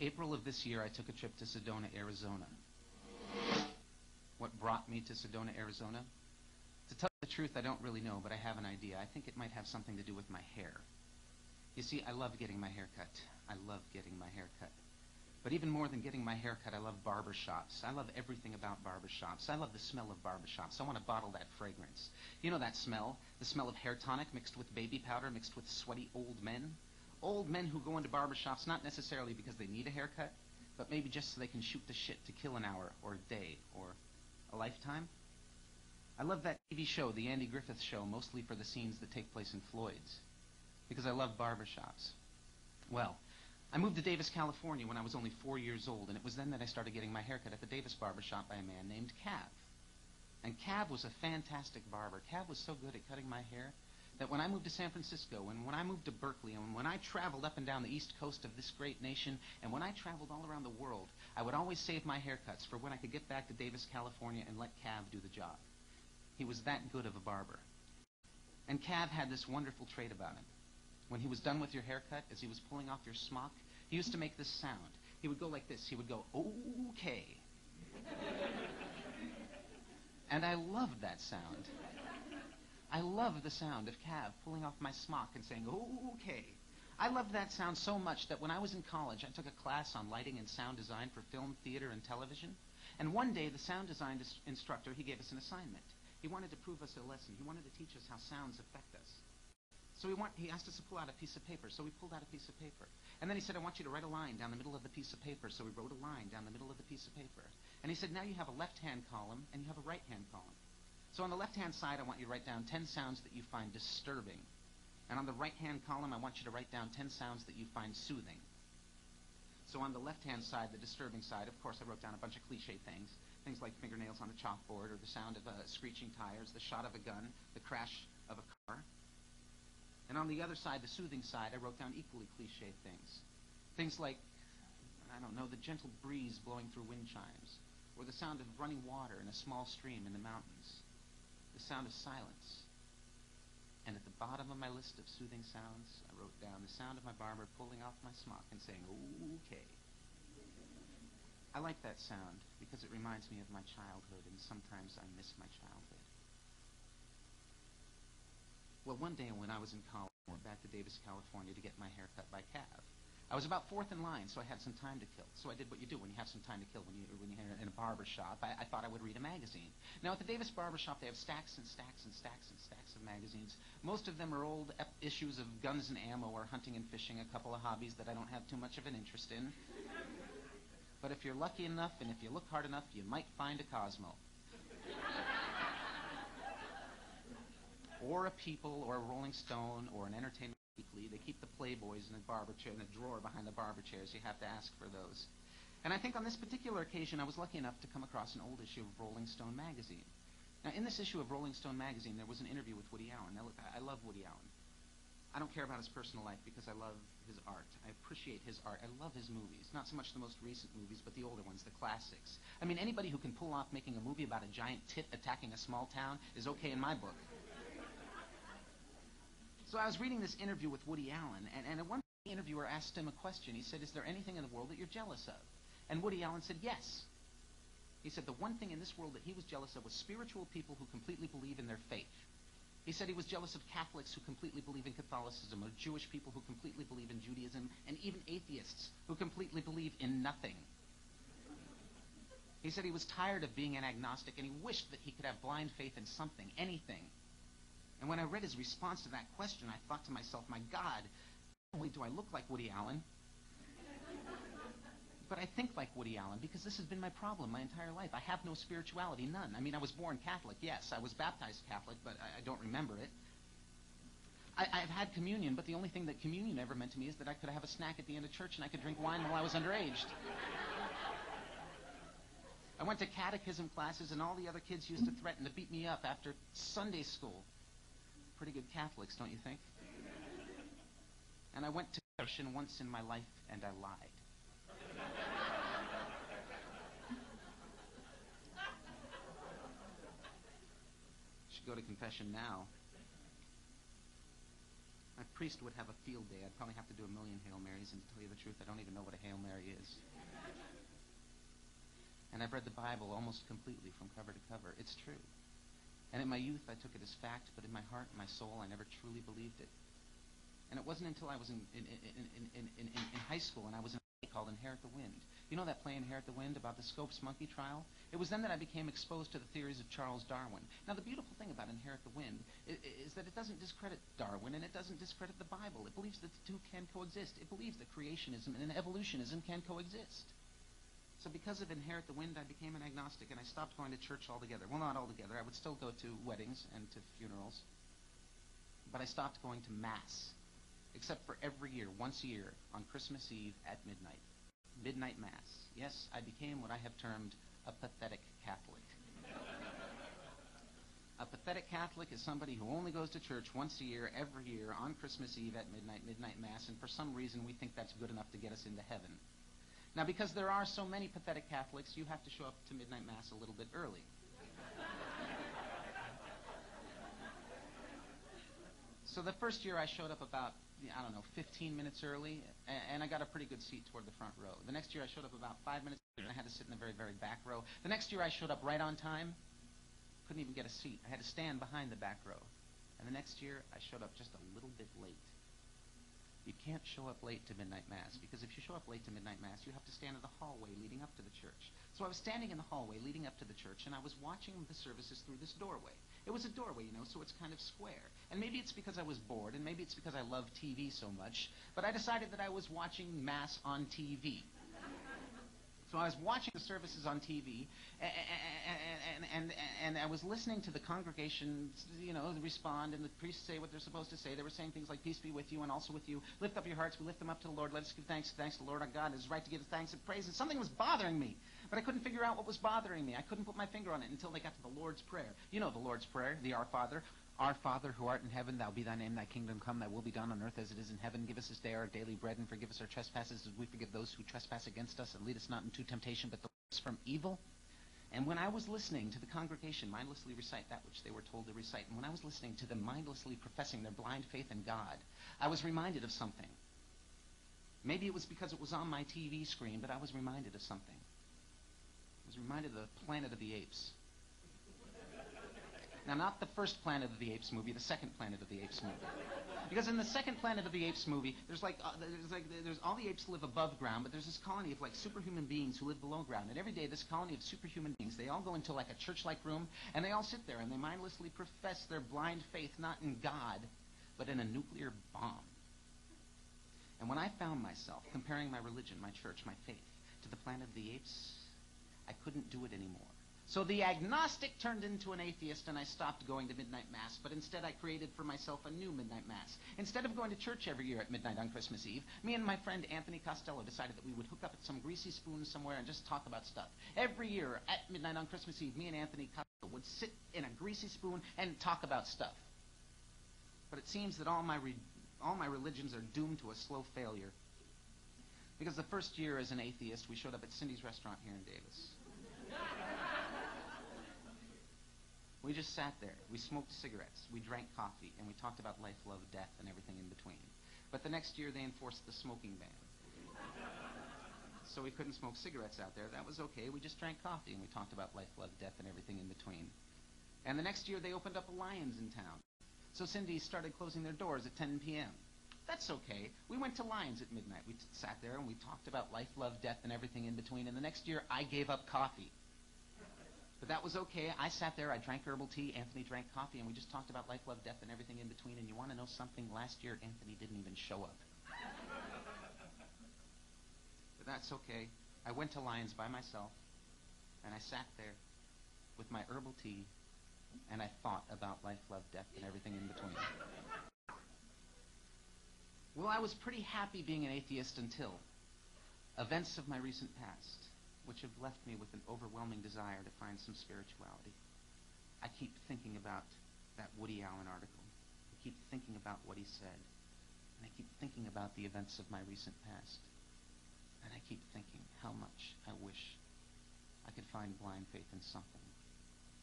April of this year, I took a trip to Sedona, Arizona. What brought me to Sedona, Arizona? To tell you the truth, I don't really know, but I have an idea. I think it might have something to do with my hair. You see, I love getting my hair cut. I love getting my hair cut. But even more than getting my hair cut, I love barbershops. I love everything about barbershops. I love the smell of barbershops. I want to bottle that fragrance. You know that smell? The smell of hair tonic mixed with baby powder, mixed with sweaty old men? Old men who go into barbershops not necessarily because they need a haircut, but maybe just so they can shoot the shit to kill an hour or a day or a lifetime. I love that TV show, the Andy Griffith Show, mostly for the scenes that take place in Floyd's, because I love barbershops. Well, I moved to Davis, California when I was only 4 years old, and it was then that I started getting my haircut at the Davis barbershop by a man named Cav. And Cav was a fantastic barber. Cav was so good at cutting my hair that when I moved to San Francisco, and when I moved to Berkeley, and when I traveled up and down the east coast of this great nation, and when I traveled all around the world, I would always save my haircuts for when I could get back to Davis, California, and let Cav do the job. He was that good of a barber. And Cav had this wonderful trait about him. When he was done with your haircut, as he was pulling off your smock, he used to make this sound. He would go like this. He would go, okay. And I loved that sound. I loved the sound of Cav pulling off my smock and saying, okay. I loved that sound so much that when I was in college, I took a class on lighting and sound design for film, theater, and television. And one day, the sound design instructor, he gave us an assignment. He wanted to prove us a lesson. He wanted to teach us how sounds affect us. So he asked us to pull out a piece of paper. So we pulled out a piece of paper. And then he said, I want you to write a line down the middle of the piece of paper. So we wrote a line down the middle of the piece of paper. And he said, now you have a left-hand column and you have a right-hand column. So on the left-hand side, I want you to write down 10 sounds that you find disturbing. And on the right-hand column, I want you to write down 10 sounds that you find soothing. So on the left-hand side, the disturbing side, of course, I wrote down a bunch of cliche things. Things like fingernails on a chalkboard, or the sound of screeching tires, the shot of a gun, the crash of a car. And on the other side, the soothing side, I wrote down equally cliche things. Things like, I don't know, the gentle breeze blowing through wind chimes, or the sound of running water in a small stream in the mountains, the sound of silence. And at the bottom of my list of soothing sounds, I wrote down the sound of my barber pulling off my smock and saying, okay. I like that sound because it reminds me of my childhood, and sometimes I miss my childhood. Well, one day when I was in college, I went back to Davis, California to get my hair cut by Cav. I was about fourth in line, so I had some time to kill. So I did what you do when you have some time to kill when you're in a barber shop. I thought I would read a magazine. Now, at the Davis barber shop, they have stacks and stacks and stacks and stacks of magazines. Most of them are old issues of guns and ammo or hunting and fishing, a couple of hobbies that I don't have too much of an interest in. But if you're lucky enough and if you look hard enough, you might find a Cosmo. Or a People, or a Rolling Stone, or an Entertainment Weekly. They keep the Playboys in a barber chair, in a drawer behind the barber chairs. You have to ask for those. And I think on this particular occasion, I was lucky enough to come across an old issue of Rolling Stone magazine. Now, in this issue of Rolling Stone magazine, there was an interview with Woody Allen. Now, look, I love Woody Allen. I don't care about his personal life because I love his art. I appreciate his art. I love his movies. Not so much the most recent movies, but the older ones, the classics. I mean, anybody who can pull off making a movie about a giant tit attacking a small town is okay in my book. So I was reading this interview with Woody Allen, and at one point the interviewer asked him a question. He said, is there anything in the world that you're jealous of? And Woody Allen said, yes. He said the one thing in this world that he was jealous of was spiritual people who completely believe in their faith. He said he was jealous of Catholics who completely believe in Catholicism, or Jewish people who completely believe in Judaism, and even atheists who completely believe in nothing. He said he was tired of being an agnostic, and he wished that he could have blind faith in something, anything. And when I read his response to that question, I thought to myself, my God, not only do I look like Woody Allen, but I think like Woody Allen, because this has been my problem my entire life. I have no spirituality, none. I mean, I was born Catholic, yes. I was baptized Catholic, but I don't remember it. I've had communion, but the only thing that communion ever meant to me is that I could have a snack at the end of church and I could drink wine while I was underage. I went to catechism classes, and all the other kids used to threaten to beat me up after Sunday school. Pretty good Catholics, don't you think? And I went to church once in my life, and I lied. Should go to confession now. My priest would have a field day. I'd probably have to do 1,000,000 Hail Marys, and to tell you the truth, I don't even know what a Hail Mary is. And I've read the Bible almost completely from cover to cover. It's true. And in my youth, I took it as fact, but in my heart and my soul, I never truly believed it. And it wasn't until I was in high school, and I was in a play called Inherit the Wind. You know that play Inherit the Wind about the Scopes monkey trial? It was then that I became exposed to the theories of Charles Darwin. Now, the beautiful thing about Inherit the Wind is that it doesn't discredit Darwin, and it doesn't discredit the Bible. It believes that the two can coexist. It believes that creationism and evolutionism can coexist. So because of Inherit the Wind, I became an agnostic, and I stopped going to church altogether. Well, not altogether. I would still go to weddings and to funerals. But I stopped going to Mass, except for every year, once a year, on Christmas Eve at midnight. Midnight Mass. Yes, I became what I have termed a pathetic Catholic. A pathetic Catholic is somebody who only goes to church once a year, every year, on Christmas Eve at midnight Mass, and for some reason we think that's good enough to get us into heaven. Now, because there are so many pathetic Catholics, you have to show up to midnight Mass a little bit early. So the first year I showed up about, 15 minutes early, and I got a pretty good seat toward the front row. The next year I showed up about 5 minutes early, and I had to sit in the very, very back row. The next year I showed up right on time, couldn't even get a seat. I had to stand behind the back row. And the next year I showed up just a little bit late. You can't show up late to midnight Mass, because if you show up late to midnight Mass, you have to stand in the hallway leading up to the church. So I was standing in the hallway leading up to the church, and I was watching the services through this doorway. It was a doorway, so it's kind of square. And maybe it's because I was bored, and maybe it's because I love TV so much, but I decided that I was watching Mass on TV. So I was watching the services on TV, and I was listening to the congregation, respond, and the priests say what they're supposed to say. They were saying things like, "Peace be with you, and also with you. Lift up your hearts. We lift them up to the Lord. Let us give thanks. Thanks to the Lord our God. It is right to give thanks and praise." And something was bothering me, but I couldn't figure out what was bothering me. I couldn't put my finger on it until they got to the Lord's Prayer. You know the Lord's Prayer, the Our Father. Our Father, who art in heaven, thou be thy name, thy kingdom come, thy will be done on earth as it is in heaven. Give us this day our daily bread, and forgive us our trespasses as we forgive those who trespass against us, and lead us not into temptation, but deliver us from evil. And when I was listening to the congregation mindlessly recite that which they were told to recite, and when I was listening to them mindlessly professing their blind faith in God, I was reminded of something. Maybe it was because it was on my TV screen, but I was reminded of something. I was reminded of the Planet of the Apes. Now, not the first Planet of the Apes movie, the second Planet of the Apes movie. Because in the second Planet of the Apes movie, there's all the apes live above ground, but there's this colony of superhuman beings who live below ground. And every day, this colony of superhuman beings, they all go into a church-like room, and they all sit there, and they mindlessly profess their blind faith, not in God, but in a nuclear bomb. And when I found myself comparing my religion, my church, my faith, to the Planet of the Apes, I couldn't do it anymore. So the agnostic turned into an atheist, and I stopped going to midnight Mass, but instead I created for myself a new midnight Mass. Instead of going to church every year at midnight on Christmas Eve, me and my friend Anthony Costello decided that we would hook up at some greasy spoon somewhere and just talk about stuff. Every year at midnight on Christmas Eve, me and Anthony Costello would sit in a greasy spoon and talk about stuff. But it seems that all my religions are doomed to a slow failure. Because the first year as an atheist, we showed up at Cindy's restaurant here in Davis. We just sat there. We smoked cigarettes. We drank coffee. And we talked about life, love, death, and everything in between. But the next year, they enforced the smoking ban. So we couldn't smoke cigarettes out there. That was okay. We just drank coffee, and we talked about life, love, death, and everything in between. And the next year, they opened up a Lions in town. So Cindy started closing their doors at 10 p.m. That's okay. We went to Lions at midnight. We sat there, and we talked about life, love, death, and everything in between. And the next year, I gave up coffee. But that was okay. I sat there, I drank herbal tea, Anthony drank coffee, and we just talked about life, love, death, and everything in between. And you want to know something? Last year, Anthony didn't even show up. But that's okay. I went to Lions by myself, and I sat there with my herbal tea, and I thought about life, love, death, and everything in between. Well, I was pretty happy being an atheist until events of my recent past, which have left me with an overwhelming desire to find some spirituality. I keep thinking about that Woody Allen article. I keep thinking about what he said. And I keep thinking about the events of my recent past. And I keep thinking how much I wish I could find blind faith in something,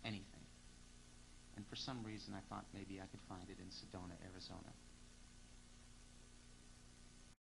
anything. And for some reason I thought maybe I could find it in Sedona, Arizona.